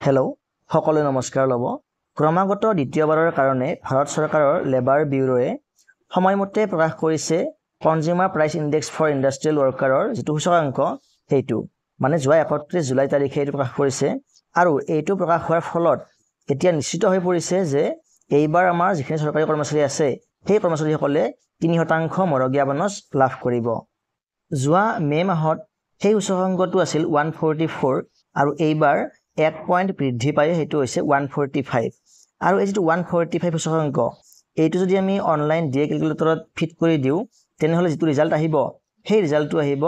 hello' সকলে নমস্কাৰ লব ক্ৰমাগত দ্বিতীয়বাৰৰ কাৰণে ভাৰত চৰকাৰৰ লেবাৰ ব্যুৰোৱে সময়মতে প্ৰকাশ কৰিছে consumer price index for industrial ৱৰ্কাৰৰ যেটো সূচকাংক হেতু মানে যোৱা 31 জুলাই তাৰিখে এটো প্ৰকাশ কৰিছে আৰু এইটো প্ৰকাশ হোৱাৰ ফলত এতিয়া নিশ্চিত হৈ পৰিছে যে এইবাৰ আমাৰ যিখিনি চৰকাৰী কৰ্মচাৰী আছে সেই কৰ্মচাৰীসকলে 3% মৰগীয়া বনছ লাভ কৰিব যোৱা মে মাহত সেই সূচকাংকটো আছিল 144 আৰু এইবাৰ 1 পইণ্ট বৃদ্ধি পায় হেতু হৈছে 145 আৰু এই যেটো 145 সূচকাংক এইটো যদি আমি অনলাইন ডিএ ক্যালকুলেটৰত ফিট কৰি দিও তেনেহলে যেটো ৰিজাল্ট আহিব সেই ৰিজাল্টটো আহিব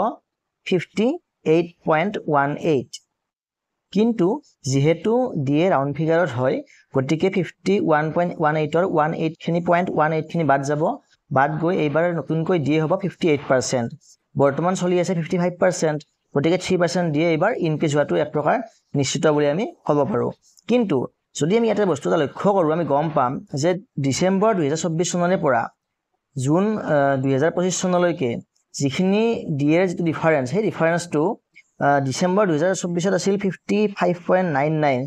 58.18 কিন্তু যেহেতু ডিএ ৰাউন্ড ফিগাৰত হয় গতিকে 51.18 ৰ 18 খিনি 0.18 খিনি বাদ যাব বাদ গৈ এইবাৰ নতুনকৈ ডিএ হ'ব 58% বৰ্তমান চলি আছে 55% গতিকে 3% দিয়ে এইবাৰ ইনক্ৰিজ হোৱাটো এক প্ৰকাৰ নিশ্চিত বুলি আমি ক'ব পাৰো কিন্তু যদি আমি এটা বস্তুটা লক্ষ্য কৰো আমি গম পাম যে ডিসেম্বৰ 2024 চনৰে পৰা জুন 2025 চনলৈকে যিখিনি ডিএৰ যেটো ডিফাৰেন্স সেই ডিফাৰেন্সটো ডিসেম্বৰ 2024 আছিল 55.99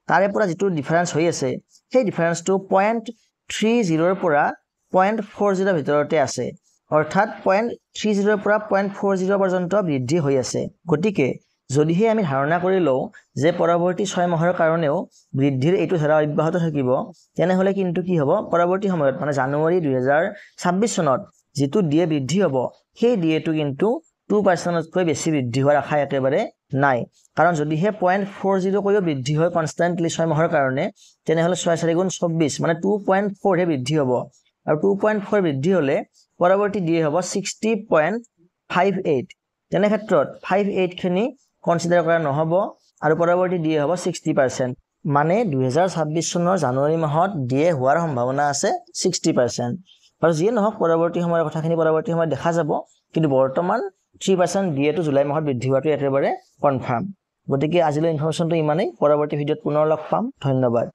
তাৰে পৰা যেটো ডিফাৰেন্স হৈ আছে সেই ডিফাৰেন্সটো 0.30 ৰ পৰা 0.40 ভিতৰতে আছে অৰ্থাৎ 0.30 ৰ পৰা 0.40 পৰ্যন্ত বৃদ্ধি হৈ আছে গতিকে যদিহে আমি ধাৰণা কৰি লও যে পৰৱৰ্তী 6 মাহৰ কাৰণেও বৃদ্ধিৰ এইটো ধাৰা অব্যাহত থাকিব তেনেহলে কিন্তু কি হ'ব পৰৱৰ্তী সময়ত মানে জানুৱাৰী 2026 চনত যেটো ডিএ বৃদ্ধি হ'ব সেই ডিএটো কিন্তু 2% তকৈ বেছি বৃদ্ধি হোৱাৰ আশা একেবাৰে নাই কাৰণ যদিহে 0.40 কৈও বৃদ্ধি হয় কনস্ট্যান্টলি 6 মাহৰ কাৰণে তেনেহলে 6 4 গুণ 24 মানে 2.4 হে বৃদ্ধি হ'ব আৰু 2.4 বৃদ্ধি হলে পৰৱৰ্তী ডিএ হ'ব 60.58 তেনে ক্ষেত্ৰত 58 খিনি কনসিডাৰ কৰা নহব আৰু পৰৱৰ্তী ডিএ হ'ব 60% মানে 2026 চনৰ জানুৱাৰী মাহত ডিএ হোৱাৰ সম্ভাৱনা আছে 60% আৰু যিয়ে নহওক পৰৱৰ্তী সময়ৰ কথাখিনি পৰৱৰ্তী সময়ত দেখা যাব কিন্তু বৰ্তমান 3% ডিএ টো জুলাই মাহত বৃদ্ধি হোৱাটো একেবাৰে কনফাৰ্ম গতিকে আজিলৈ ইনফৰমেশনটো ইমানেই পৰৱৰ্তী ভিডিঅত পুনৰ লগ পাম ধন্যবাদ